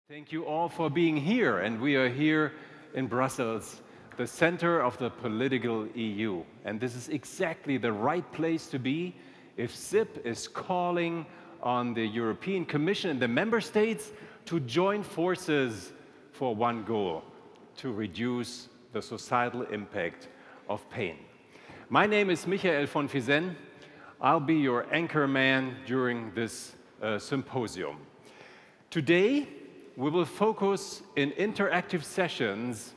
Thank you all for being here, and we are here in Brussels, the center of the political EU. And this is exactly the right place to be if SIP is calling on the European Commission and the member states to join forces for one goal, to reduce the societal impact of pain. My name is Michael von Fizen. I'll be your anchor man during this symposium. Today, we will focus in interactive sessions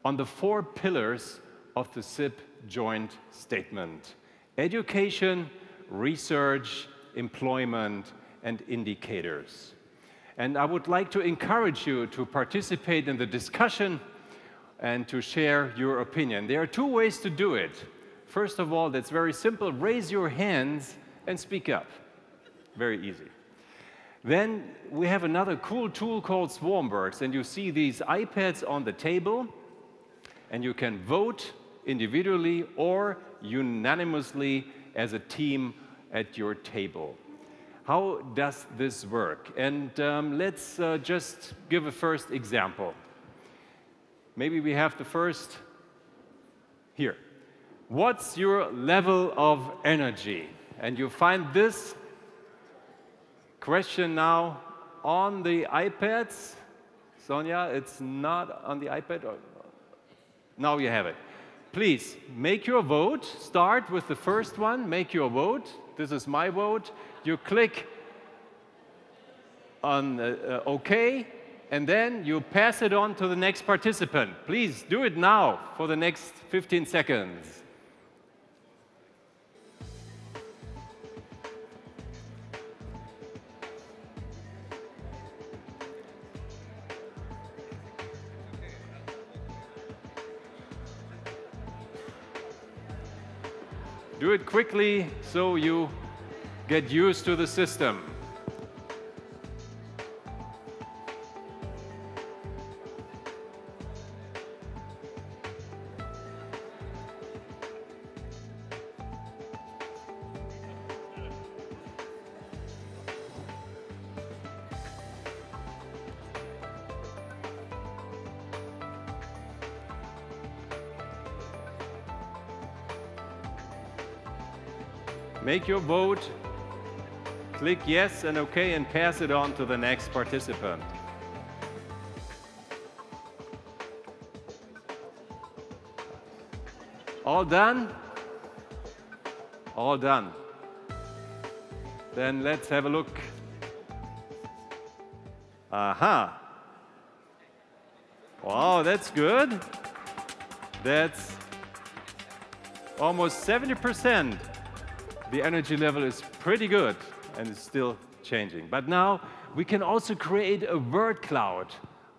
on the 4 pillars of the SIP joint statement: education, research, employment, and indicators. And I would like to encourage you to participate in the discussion and to share your opinion. There are 2 ways to do it. First of all, that's very simple. Raise your hands and speak up. Very easy. Then we have another cool tool called Swarmworks, and you see these iPads on the table, and you can vote individually or unanimously as a team at your table. How does this work? And let's just give a first example. Maybe we have the first here. What's your level of energy? And you find this question now on the iPads. Sonja, it's not on the iPad? Now you have it. Please, make your vote. Start with the first one. Make your vote. This is my vote. You click on OK, and then you pass it on to the next participant. Please do it now for the next 15 seconds. Do it quickly so you get used to the system. Make your vote, click yes and OK, and pass it on to the next participant. All done? All done. Then let's have a look. Aha. Wow, that's good. That's almost 70%. The energy level is pretty good, and it's still changing. But now we can also create a word cloud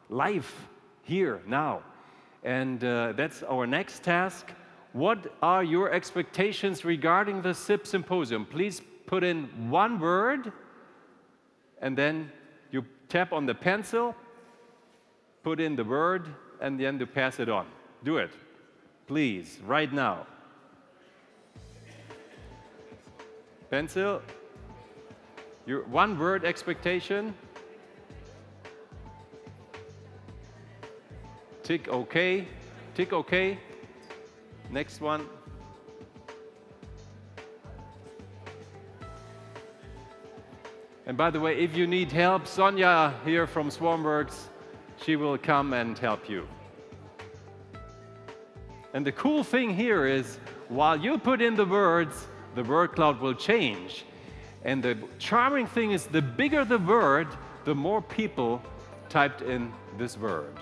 live here now. And that's our next task. What are your expectations regarding the SIP Symposium? Please put in one word, and then you tap on the pencil, put in the word, and then you pass it on. Do it, please, right now. Pencil, your one word expectation. Tick OK, tick OK. Next one. And by the way, if you need help, Sonja here from Swarmworks, she will come and help you. And the cool thing here is, while you put in the words, the word cloud will change. And the charming thing is, the bigger the word, the more people typed in this word.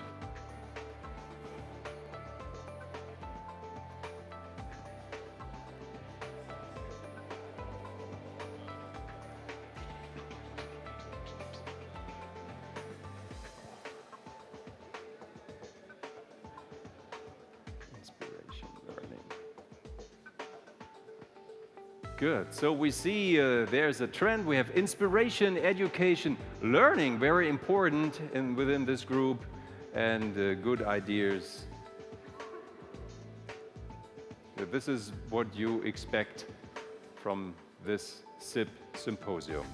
Good. So we see there's a trend. We have inspiration, education, learning, very important within this group, and good ideas. This is what you expect from this SIP Symposium.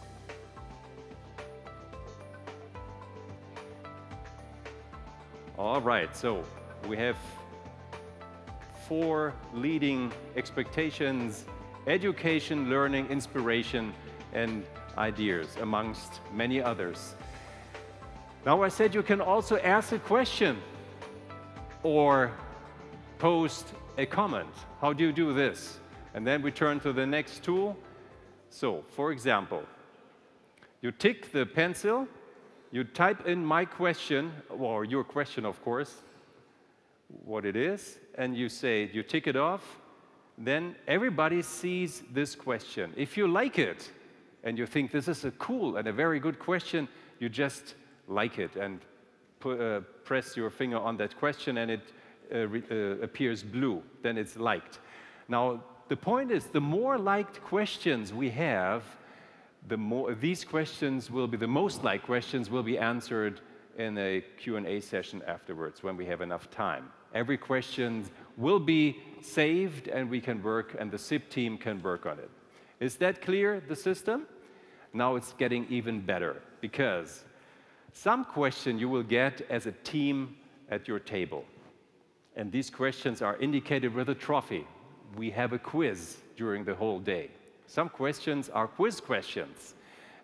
All right, so we have 4 leading expectations: education, learning, inspiration, and ideas, amongst many others. Now, I said you can also ask a question or post a comment. How do you do this? And then we turn to the next tool. So, for example, you tick the pencil, you type in my question, or your question, of course, what it is, and you say, you tick it off, then everybody sees this question. If you like it, and you think this is a cool and a very good question, you just like it and press your finger on that question and it appears blue, then it's liked. Now, the point is, the more liked questions we have, the more these questions will be, the most liked questions will be answered in a Q&A session afterwards when we have enough time. Every question will be saved and we can work, and the SIP team can work on it. Is that clear, the system? Now it's getting even better, because some question you will get as a team at your table. And these questions are indicated with a trophy. We have a quiz during the whole day. Some questions are quiz questions.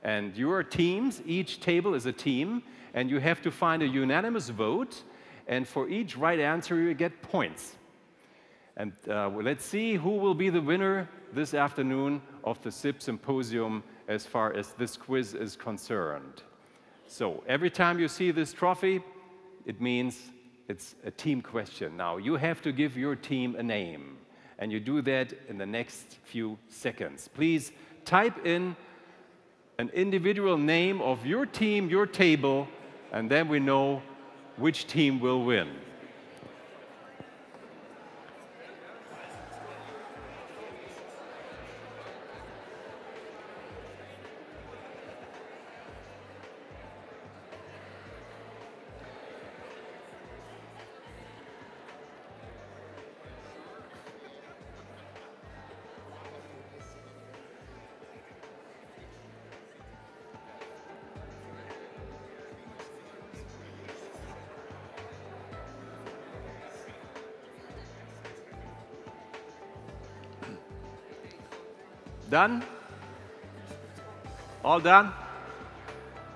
And your teams, each table is a team, and you have to find a unanimous vote, and for each right answer you get points. And let's see who will be the winner this afternoon of the SIP Symposium as far as this quiz is concerned. So every time you see this trophy, it means it's a team question. Now, you have to give your team a name, and you do that in the next few seconds. Please type in an individual name of your team, your table, and then we know which team will win. Done? All done?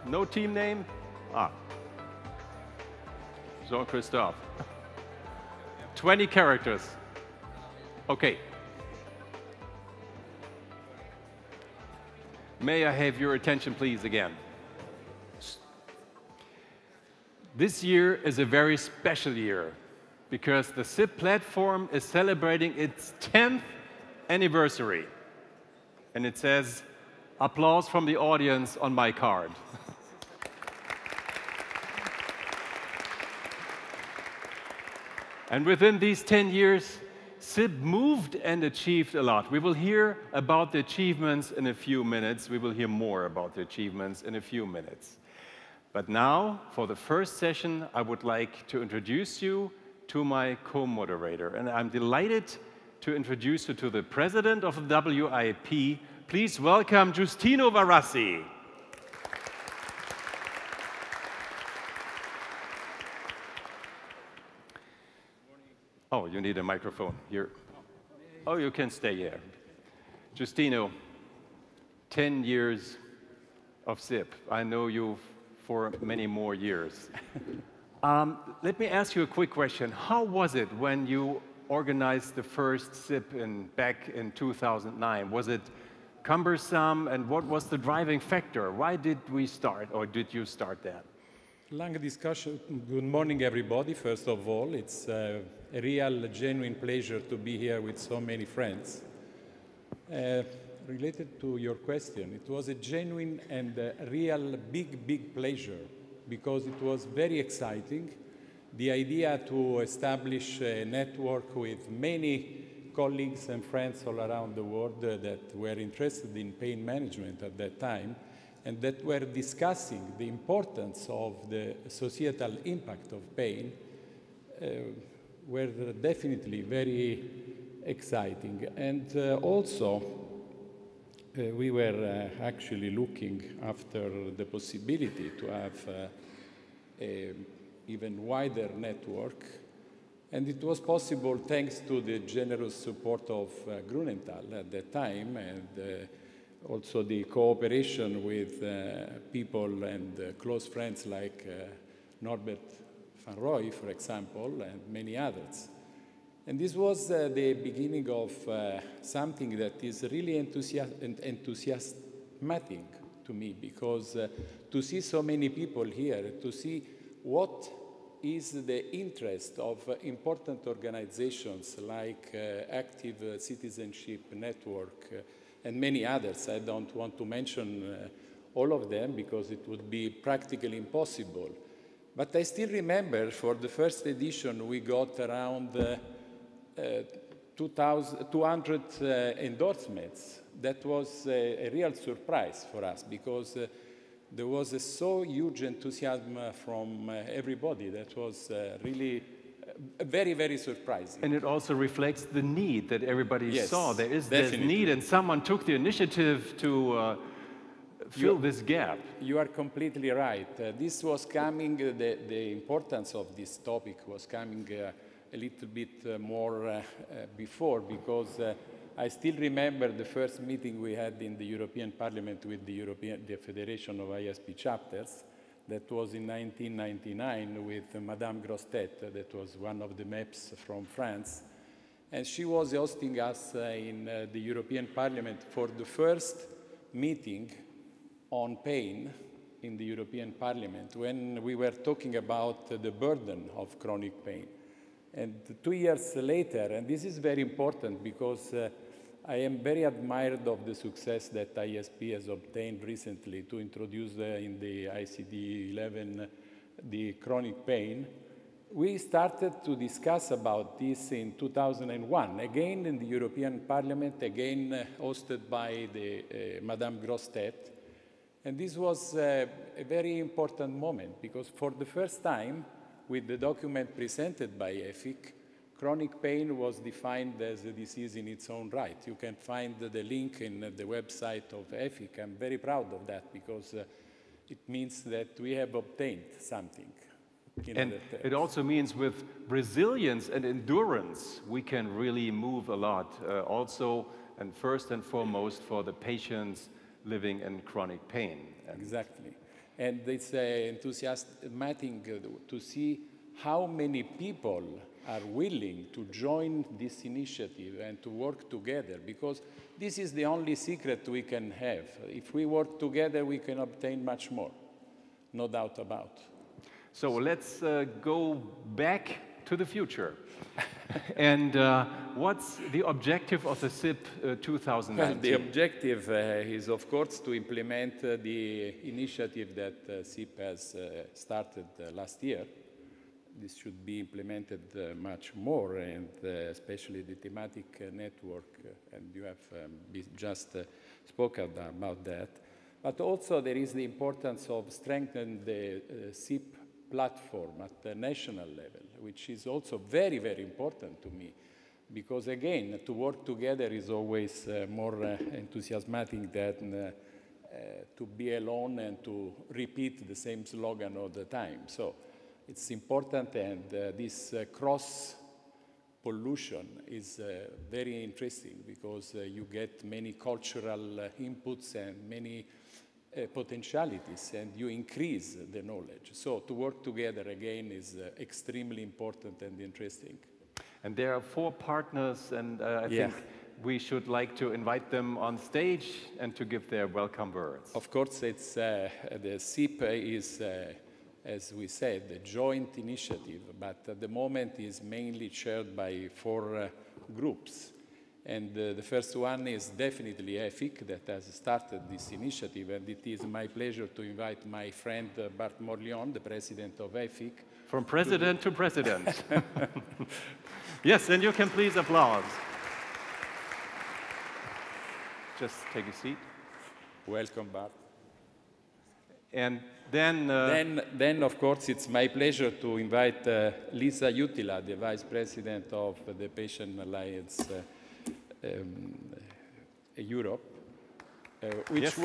No team name? Jean-Christophe. 20 characters. Okay. May I have your attention, please, again? This year is a very special year because the SIP platform is celebrating its 10th anniversary. And it says, applause from the audience on my card. And within these 10 years, SIP moved and achieved a lot. We will hear about the achievements in a few minutes. We will hear more about the achievements in a few minutes. But now, for the first session, I would like to introduce you to my co-moderator. And I'm delighted to introduce you to the president of the WIP. Please welcome Giustino Varassi. Oh, you need a microphone here. Oh, you can stay here. Giustino, 10 years of SIP. I know you for many more years. Let me ask you a quick question. How was it when you organized the first SIP back in 2009? Was it cumbersome, and what was the driving factor? Why did we start, or did you start that? Long discussion. Good morning, everybody. First of all, it's a real, genuine pleasure to be here with so many friends. Related to your question, it was a genuine and a real big pleasure because it was very exciting. The idea to establish a network with many colleagues and friends all around the world that were interested in pain management at that time and that were discussing the importance of the societal impact of pain were definitely very exciting. And also, we were actually looking after the possibility to have a even wider network. And it was possible thanks to the generous support of Grunenthal at that time, and also the cooperation with people and close friends like Norbert van Rooij, for example, and many others. And this was the beginning of something that is really enthusiasmatic to me, because to see so many people here, to see what is the interest of important organizations like Active Citizenship Network and many others. I don't want to mention all of them because it would be practically impossible. But I still remember for the first edition we got around 200 endorsements. That was a real surprise for us because there was so huge enthusiasm from everybody that was really very, very surprising. And it also reflects the need that everybody saw. There's need, and someone took the initiative to fill this gap. You are completely right. This was coming, the importance of this topic was coming a little bit more before, because I still remember the first meeting we had in the European Parliament with the Federation of ISP Chapters. That was in 1999 with Madame Grostet, that was one of the MEPs from France. And she was hosting us in the European Parliament for the first meeting on pain in the European Parliament, when we were talking about the burden of chronic pain. And 2 years later, and this is very important because I am very admired of the success that ISP has obtained recently to introduce in the ICD-11 the chronic pain. We started to discuss about this in 2001, again in the European Parliament, again hosted by the Madame Grostet. And this was a very important moment because for the first time, with the document presented by EFIC, chronic pain was defined as a disease in its own right. You can find the link in the website of EFIC. I'm very proud of that because it means that we have obtained something. And it also means with resilience and endurance, we can really move a lot. Also, and first and foremost, for the patients living in chronic pain. Exactly. And it's enthusiastic to see how many people are willing to join this initiative and to work together, because this is the only secret we can have. If we work together, we can obtain much more, no doubt about. So let's go back to the future. And what's the objective of the SIP 2019? Well, the objective is, of course, to implement the initiative that SIP has started last year. This should be implemented much more, and especially the thematic network, and you have just spoken about that. But also there is the importance of strengthening the SIP platform at the national level, which is also very, very important to me, because again, to work together is always more enthusiastic than to be alone and to repeat the same slogan all the time. So it's important, and this cross-pollution is very interesting because you get many cultural inputs and many potentialities, and you increase the knowledge. So to work together again is extremely important and interesting. And there are 4 partners, and I think we should like to invite them on stage and to give their welcome words. Of course, it's the SIP is, as we said, a joint initiative, but at the moment is mainly chaired by 4 groups. And the first one is definitely EFIC, that has started this initiative, and it is my pleasure to invite my friend Bart Morlion, the president of EFIC. From president to president. Yes, and you can please applaud. Just take a seat. Welcome, Bart. And then, then, of course, it's my pleasure to invite Lisa Jutila, the vice president of the Patient Alliance Europe, which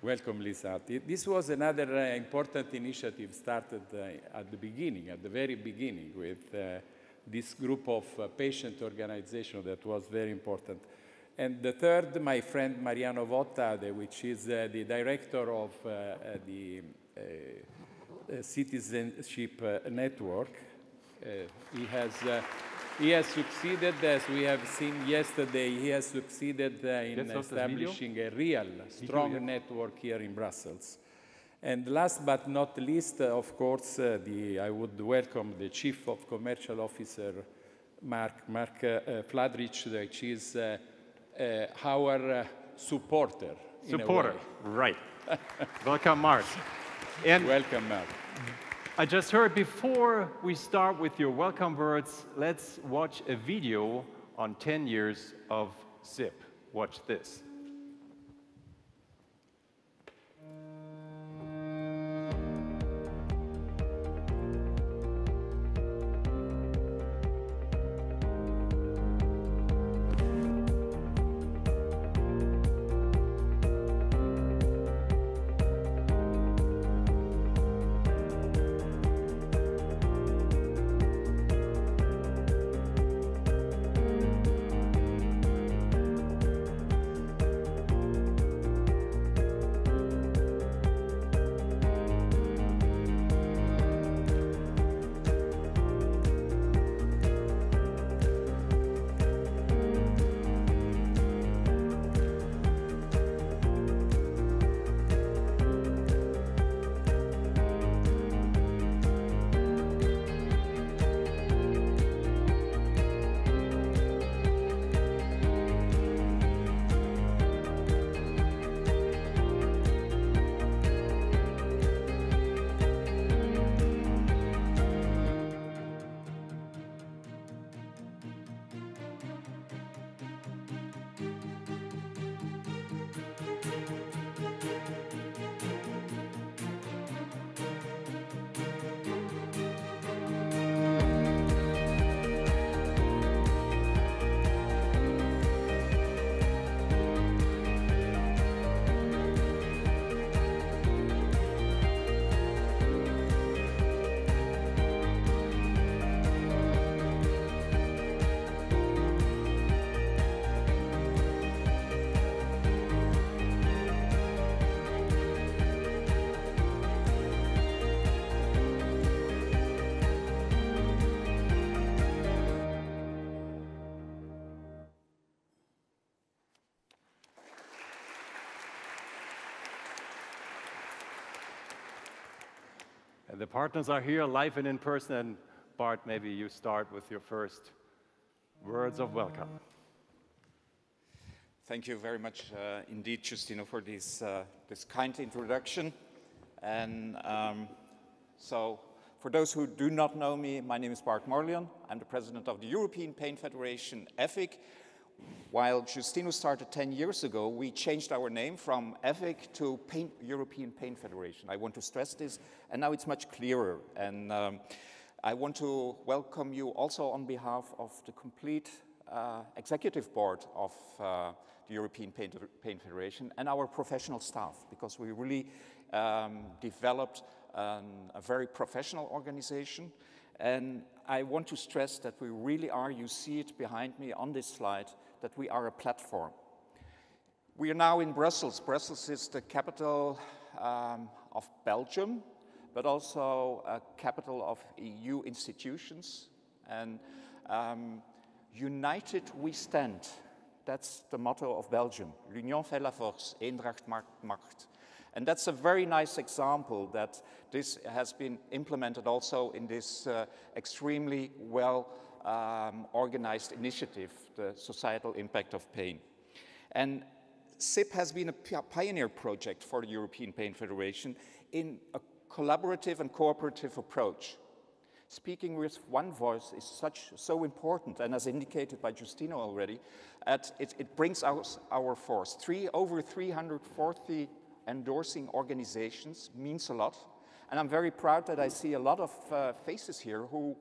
Welcome, Lisa. This was another important initiative started at the beginning, at the very beginning, with this group of patient organizations that was very important. And the third, my friend Mariano Votta, which is the director of the Citizenship Network. He has succeeded, as we have seen yesterday, he has succeeded in establishing a real, strong network here in Brussels. And last but not least, of course, I would welcome the Chief of Commercial Officer, Mark Fladrich, which is our supporter. Supporter, right. Welcome, Mark. And welcome, Mark. I just heard before we start with your welcome words, let's watch a video on 10 years of SIP. Watch this. And the partners are here live and in person. And Bart, maybe you start with your first words of welcome. Thank you very much indeed, Justino, for this kind introduction. And so, for those who do not know me, my name is Bart Morlion. I'm the president of the European Pain Federation, EFIC. While Justino started 10 years ago, we changed our name from EFIC to European Pain Federation. I want to stress this, and now it's much clearer. And I want to welcome you also on behalf of the complete executive board of the European Pain Federation and our professional staff, because we really developed a very professional organization. And I want to stress that we really are, you see it behind me on this slide, that we are a platform. We are now in Brussels. Brussels is the capital of Belgium, but also a capital of EU institutions. And united we stand. That's the motto of Belgium. L'union fait la force, Eendracht maakt macht. And that's a very nice example that this has been implemented also in this extremely well organized initiative, the Societal Impact of Pain. And SIP has been a pioneer project for the European Pain Federation in a collaborative and cooperative approach. Speaking with one voice is so important, and as indicated by Justino already, it brings our force. Over 340 endorsing organizations means a lot, and I'm very proud that I see a lot of faces here who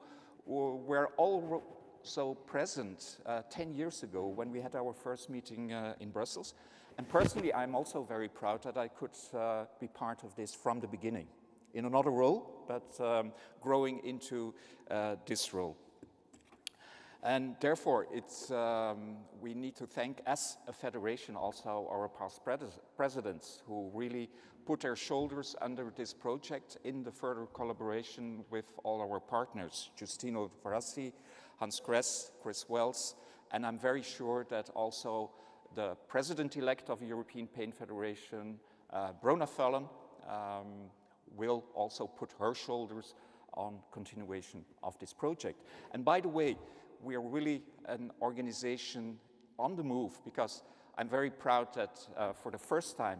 were also present 10 years ago when we had our first meeting in Brussels. And personally, I'm also very proud that I could be part of this from the beginning, in another role, but growing into this role. And therefore, we need to thank, as a federation, also our past presidents who really put their shoulders under this project in the further collaboration with all our partners, Giustino Farassi, Hans Kress, Chris Wells, and I'm very sure that also the president-elect of the European Pain Federation, Brona Fallon, will also put her shoulders on continuation of this project. And by the way, we are really an organization on the move, because I'm very proud that for the first time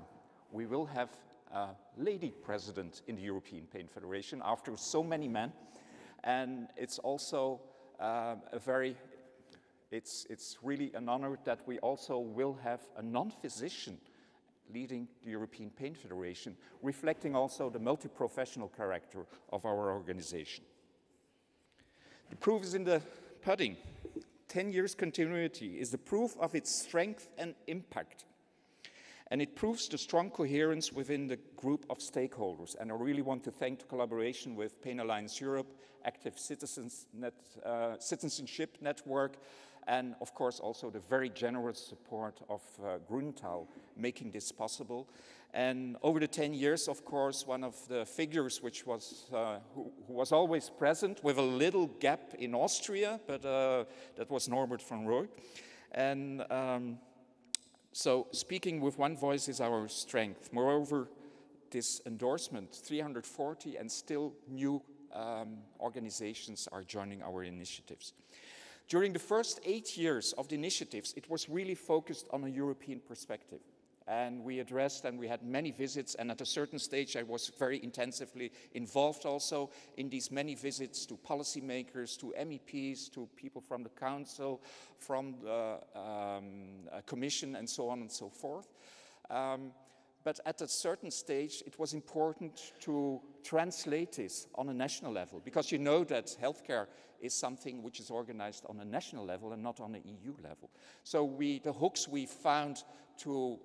we will have a lady president in the European Pain Federation after so many men. And it's also it's really an honor that we also will have a non-physician leading the European Pain Federation, reflecting also the multi-professional character of our organization. The proof is in the pudding. 10 years continuity is the proof of its strength and impact. And it proves the strong coherence within the group of stakeholders. And I really want to thank the collaboration with Pain Alliance Europe, Active Citizenship Network, and of course also the very generous support of Grunenthal making this possible. And over the 10 years, of course, one of the figures which was, who was always present with a little gap in Austria, but that was Norbert van Rooij. And so speaking with one voice is our strength. Moreover, this endorsement, 340 and still new organizations are joining our initiatives. During the first 8 years of the initiatives, it was really focused on a European perspective. And we addressed and we had many visits, and at a certain stage I was very intensively involved also in these many visits to policymakers, to MEPs, to people from the council, from the commission, and so on and so forth. But at a certain stage it was important to translate this on a national level, because you know that healthcare is something which is organized on a national level and not on an EU level. So the hooks we found to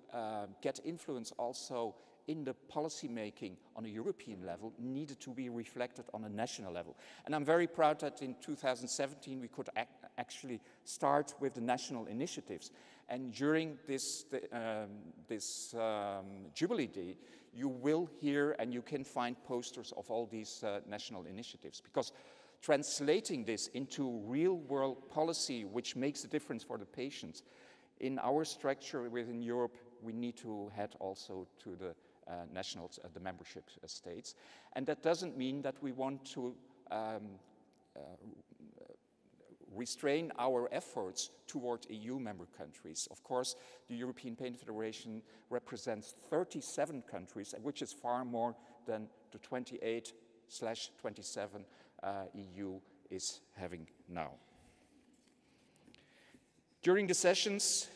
get influence also in the policy making on a European level needed to be reflected on a national level. And I'm very proud that in 2017 we could actually start with the national initiatives. And during this Jubilee Day, you will hear and you can find posters of all these national initiatives, because translating this into real-world policy which makes a difference for the patients, in our structure within Europe, we need to head also to the nationals, the membership states. And that doesn't mean that we want to restrain our efforts toward EU member countries. Of course, the European Pain Federation represents 37 countries, which is far more than the 28/27 EU is having now. During the sessions,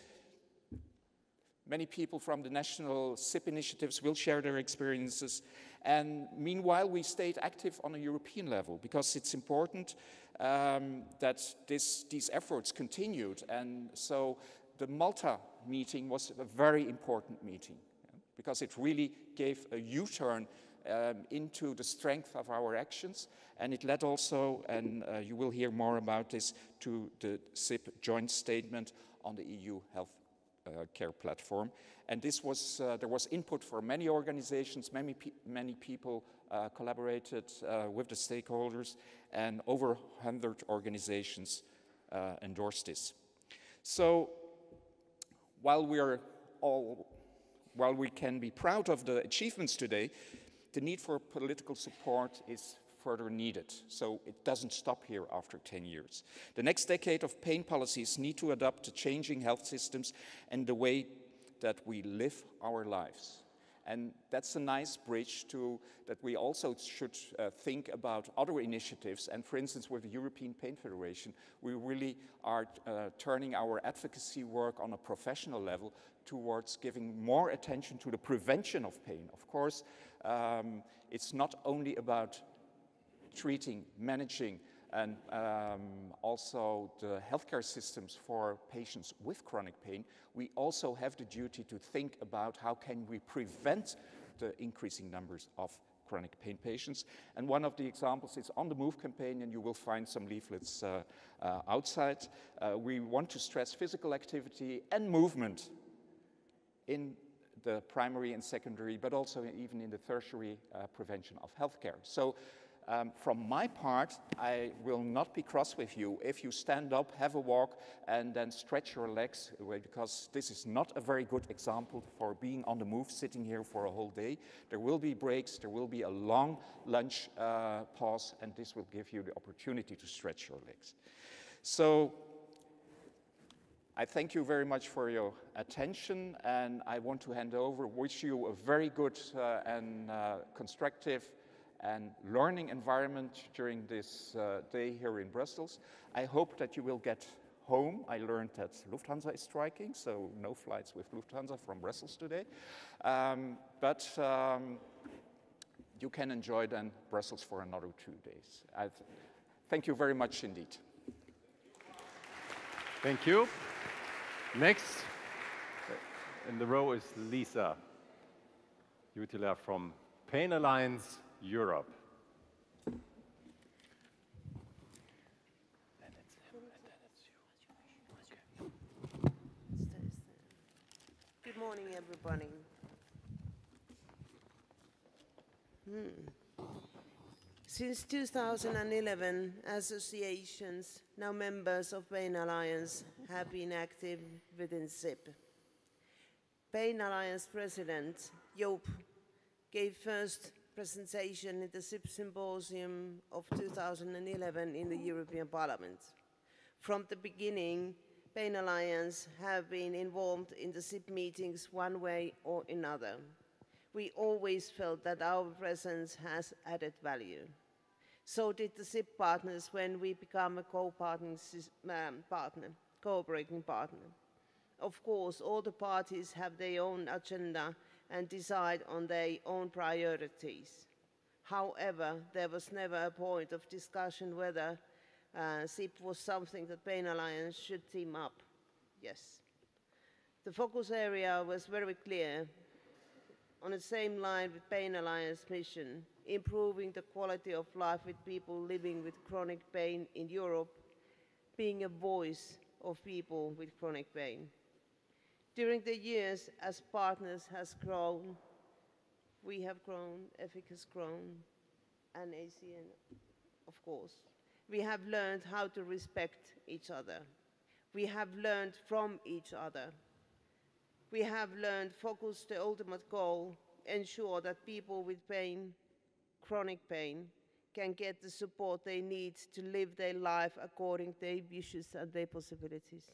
many people from the national SIP initiatives will share their experiences. And meanwhile, we stayed active on a European level, because it's important that these efforts continued. And so the Malta meeting was a very important meeting, because it really gave a U-turn into the strength of our actions. And it led also, and you will hear more about this, to the SIP joint statement on the EU health care platform. And this was, there was input for many organizations, many people collaborated with the stakeholders, and over 100 organizations endorsed this. So while we can be proud of the achievements today, the need for political support is further needed. So it doesn't stop here after 10 years. The next decade of pain policies need to adapt to changing health systems and the way that we live our lives. And that's a nice bridge to that we also should think about other initiatives. And for instance, with the European Pain Federation, we really are turning our advocacy work on a professional level towards giving more attention to the prevention of pain. Of course, it's not only about treating, managing, and also the healthcare systems for patients with chronic pain, we also have the duty to think about how can we prevent the increasing numbers of chronic pain patients. And one of the examples is on the MOVE campaign, and you will find some leaflets outside. We want to stress physical activity and movement in the primary and secondary, but also even in the tertiary prevention of healthcare. So from my part, I will not be cross with you if you stand up, have a walk, and then stretch your legs, because this is not a very good example for being on the move, sitting here for a whole day. There will be breaks, there will be a long lunch pause, and this will give you the opportunity to stretch your legs. So I thank you very much for your attention, and I want to hand over, wish you a very good and constructive and learning environment during this day here in Brussels. I hope that you will get home. I learned that Lufthansa is striking, so no flights with Lufthansa from Brussels today. But you can enjoy then Brussels for another 2 days. Thank you very much indeed. Thank you. Next in the row is Lisa Jutila from Pain Alliance Europe. Then it's him, and then it's you. Okay. Good morning, everybody. Since 2011, associations, now members of Pain Alliance, have been active within SIP. Pain Alliance President Joop gave first presentation at the SIP Symposium of 2011 in the European Parliament. From the beginning, Pain Alliance have been involved in the SIP meetings one way or another. We always felt that our presence has added value. So did the SIP partners when we become a cooperating partner. Of course, all the parties have their own agenda and decide on their own priorities. However, there was never a point of discussion whether SIP was something that Pain Alliance should team up. Yes. The focus area was very clear, on the same line with Pain Alliance mission, improving the quality of life with people living with chronic pain in Europe, being a voice of people with chronic pain. During the years, as partners has grown, we have grown, EFIC has grown, and ACN, of course. We have learned how to respect each other. We have learned from each other. We have learned focus the ultimate goal, ensure that people with pain, chronic pain, can get the support they need to live their life according to their wishes and their possibilities.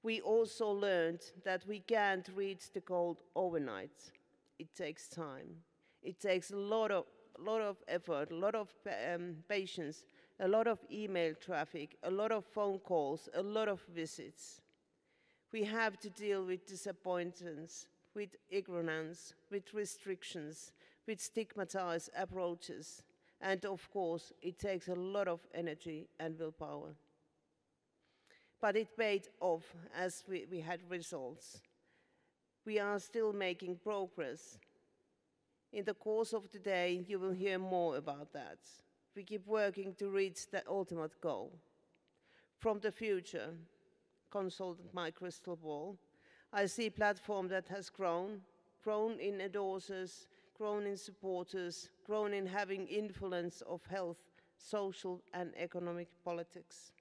We also learned that we can't reach the goal overnight. It takes time. It takes a lot of effort, a lot of patience, a lot of email traffic, a lot of phone calls, a lot of visits. We have to deal with disappointments, with ignorance, with restrictions, with stigmatized approaches. And of course, it takes a lot of energy and willpower. But it paid off as we had results. We are still making progress. In the course of today, you will hear more about that. We keep working to reach the ultimate goal. From the future, consult my crystal ball, I see a platform that has grown in endorsers, grown in supporters, grown in having influence of health, social and economic politics.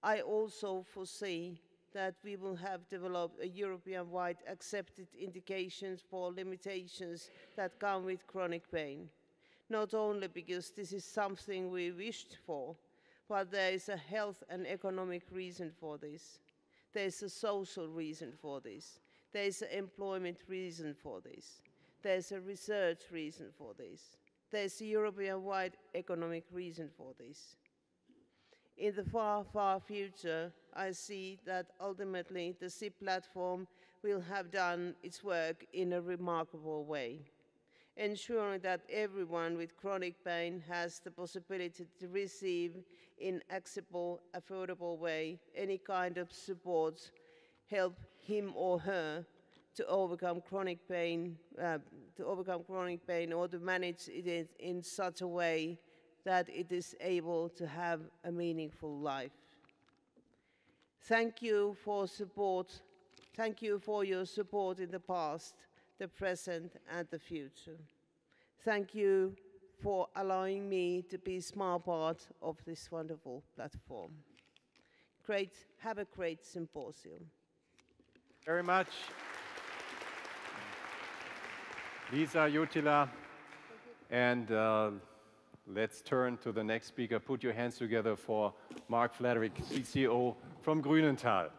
I also foresee that we will have developed a European-wide accepted indications for limitations that come with chronic pain. Not only because this is something we wished for, but there is a health and economic reason for this. There is a social reason for this. There is an employment reason for this. There is a research reason for this. There is a European-wide economic reason for this. In the far, far future, I see that ultimately the SIP platform will have done its work in a remarkable way. ensuring that everyone with chronic pain has the possibility to receive in accessible, affordable way any kind of support, help him or her to overcome chronic pain, or to manage it in such a way that it is able to have a meaningful life. Thank you for support. Thank you for your support in the past, the present, and the future. Thank you for allowing me to be a small part of this wonderful platform. Have a great symposium. Very much. Lisa, Jutila, and let's turn to the next speaker. Put your hands together for Mark Fladrich, CCO from Grünenthal.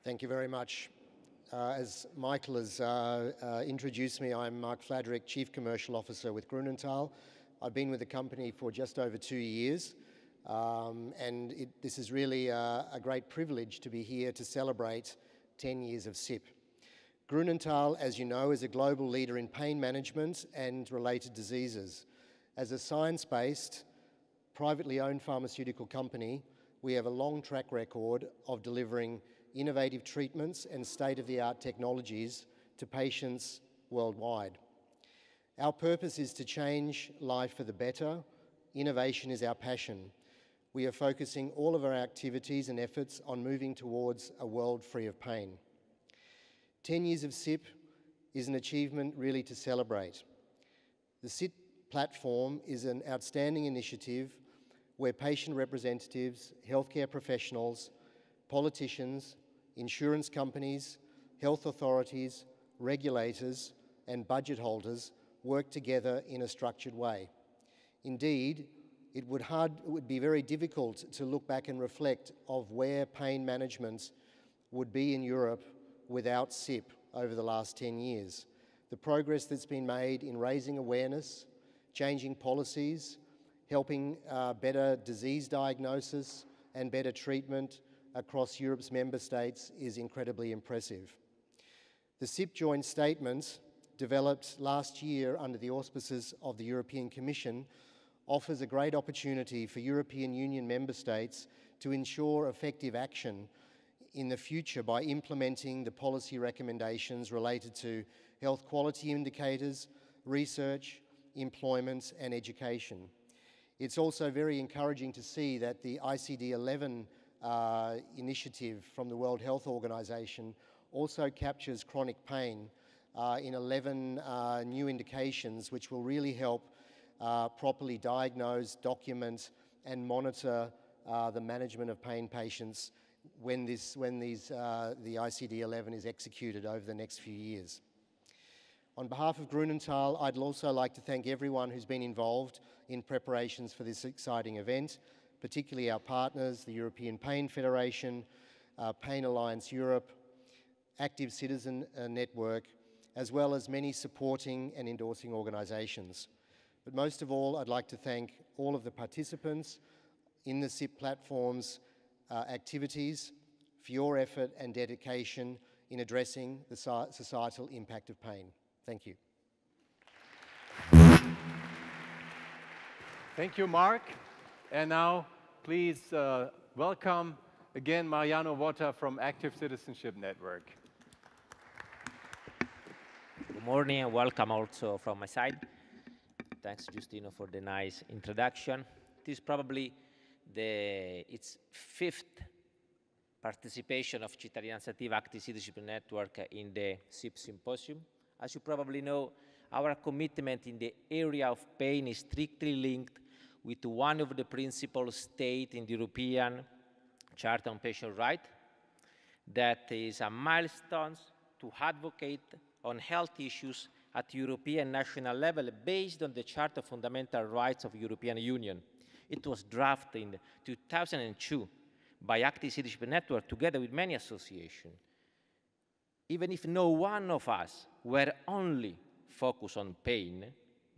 Thank you very much. As Michael has introduced me, I'm Mark Fladrich, Chief Commercial Officer with Grünenthal. I've been with the company for just over 2 years, and this is really a great privilege to be here to celebrate 10 years of SIP. Grünenthal, as you know, is a global leader in pain management and related diseases. As a science-based, privately owned pharmaceutical company, we have a long track record of delivering innovative treatments and state-of-the-art technologies to patients worldwide. Our purpose is to change life for the better. Innovation is our passion. We are focusing all of our activities and efforts on moving towards a world free of pain. 10 years of SIP is an achievement really to celebrate. The SIP platform is an outstanding initiative where patient representatives, healthcare professionals, politicians, insurance companies, health authorities, regulators, and budget holders work together in a structured way. Indeed, it would be very difficult to look back and reflect of where pain management would be in Europe without SIP over the last 10 years. The progress that's been made in raising awareness, changing policies, helping better disease diagnosis and better treatment across Europe's member states is incredibly impressive. The SIP joint statement, developed last year under the auspices of the European Commission, offers a great opportunity for European Union member states to ensure effective action in the future by implementing the policy recommendations related to health quality indicators, research, employment, and education. It's also very encouraging to see that the ICD-11 initiative from the World Health Organization also captures chronic pain in 11 new indications, which will really help properly diagnose, document, and monitor the management of pain patients when the ICD-11 is executed over the next few years. On behalf of Grünenthal, I'd also like to thank everyone who's been involved in preparations for this exciting event, particularly our partners, the European Pain Federation, Pain Alliance Europe, Active Citizen Network, as well as many supporting and endorsing organisations. But most of all, I'd like to thank all of the participants in the SIP platform's activities for your effort and dedication in addressing the societal impact of pain. Thank you. Thank you, Mark. And now, please welcome again Mariano Vota from Active Citizenship Network. Good morning and welcome also from my side. Thanks, Giustino, for the nice introduction. It is probably its 5th participation of Cittadinanza Attiva Active Citizenship Network in the SIP Symposium. As you probably know, our commitment in the area of pain is strictly linked with one of the principles stated in the European Charter on Patient Rights, that is a milestone to advocate on health issues at European national level based on the Charter of Fundamental Rights of the European Union. It was drafted in 2002 by Active Citizenship Network together with many associations. Even if no one of us were only focused on pain,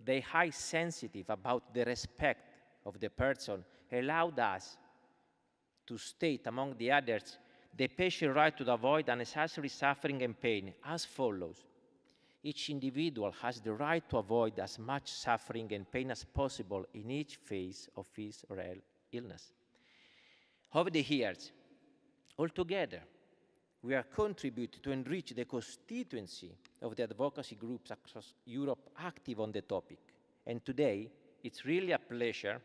the high sensitive about the respect of the person allowed us to state, among the others, the patient right to avoid unnecessary suffering and pain as follows. Each individual has the right to avoid as much suffering and pain as possible in each phase of his or her illness. Over the years, altogether, we are contributing to enrich the constituency of the advocacy groups across Europe active on the topic. And today, it's really a pleasure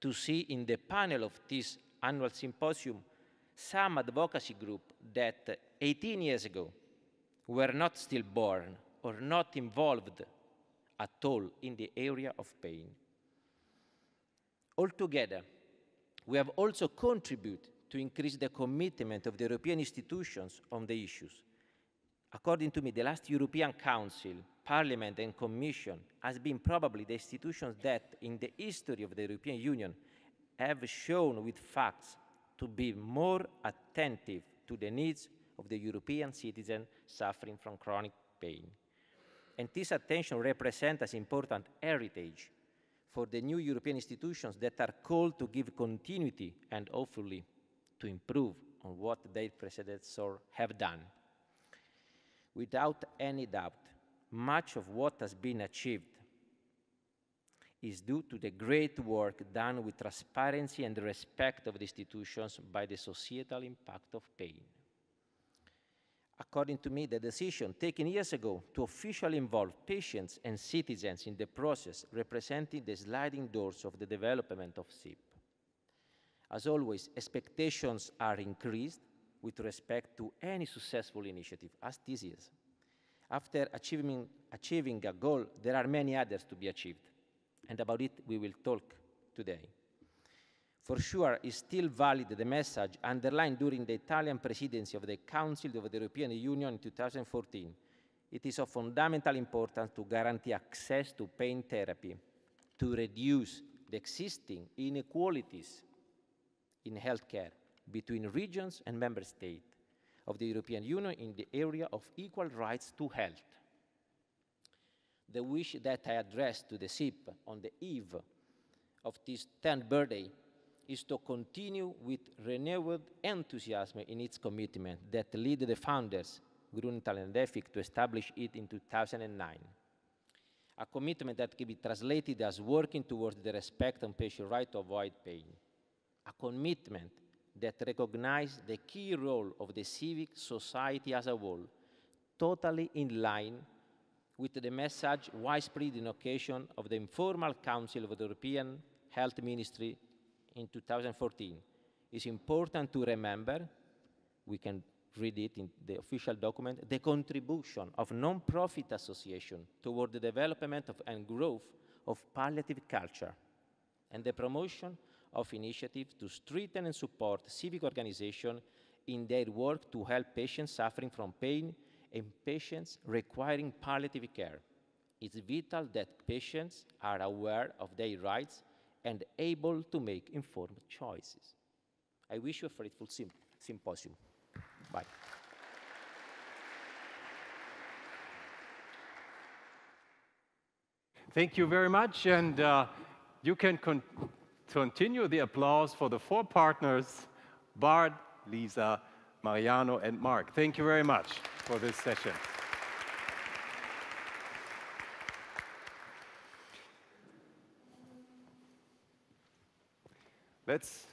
to see in the panel of this annual symposium some advocacy group that 18 years ago were not still born or not involved at all in the area of pain. Altogether, we have also contributed to increase the commitment of the European institutions on the issues. According to me, the last European Council, Parliament and Commission has been probably the institutions that, in the history of the European Union, have shown with facts to be more attentive to the needs of the European citizen suffering from chronic pain. And this attention represents an important heritage for the new European institutions that are called to give continuity and hopefully to improve on what their predecessors have done. Without any doubt, much of what has been achieved is due to the great work done with transparency and respect of the institutions by the societal impact of pain. According to me, the decision taken years ago to officially involve patients and citizens in the process represented the sliding doors of the development of SIP. As always, expectations are increased with respect to any successful initiative, as this is. After achieving a goal, there are many others to be achieved, and about it we will talk today. For sure, is still valid the message underlined during the Italian presidency of the Council of the European Union in 2014. It is of fundamental importance to guarantee access to pain therapy, to reduce the existing inequalities in healthcare between regions and member states of the European Union in the area of equal rights to health. The wish that I addressed to the SIP on the eve of this 10th birthday is to continue with renewed enthusiasm in its commitment that led the founders, Grunenthal and Efik, to establish it in 2009. A commitment that can be translated as working towards the respect and patient right to avoid pain. A commitment that recognizes the key role of the civic society as a whole, totally in line with the message widespread in occasion of the informal Council of the European Health Ministry in 2014. It's important to remember, we can read it in the official document, the contribution of non-profit associations toward the development of and growth of palliative culture and the promotion of initiatives to strengthen and support civic organizations in their work to help patients suffering from pain and patients requiring palliative care. It's vital that patients are aware of their rights and able to make informed choices. I wish you a fruitful symposium. Bye. Thank you very much, and you can continue the applause for the four partners, Bart, Lisa, Mariano, and Mark. Thank you very much for this session. Let's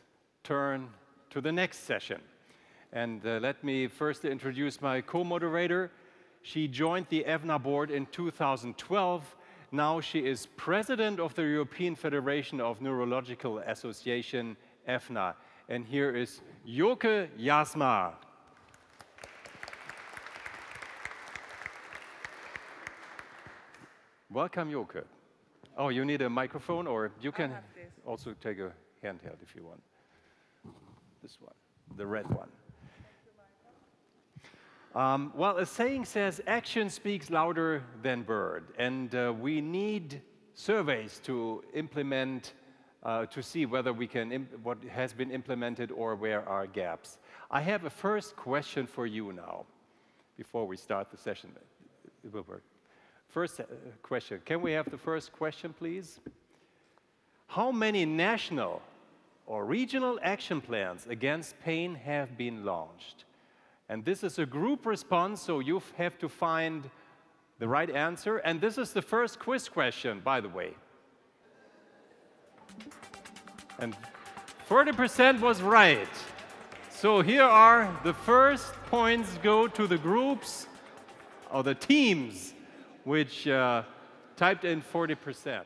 turn to the next session. And let me first introduce my co-moderator. She joined the EVNA board in 2012. Now she is president of the European Federation of Neurological Association, EVNA. And here is Joke Jasma. Welcome, Joke. Oh, you need a microphone, or you can also take a handheld if you want. This one, the red one. Well, a saying says, action speaks louder than word, and we need surveys to implement, to see whether we can, what has been implemented or where are gaps. I have a first question for you now, before we start the session. It will work. First question, can we have the first question, please? How many national or regional action plans against pain have been launched. And this is a group response, so you have to find the right answer. And this is the first quiz question, by the way. And 40% was right. So here are the first points go to the groups or the teams which typed in 40%.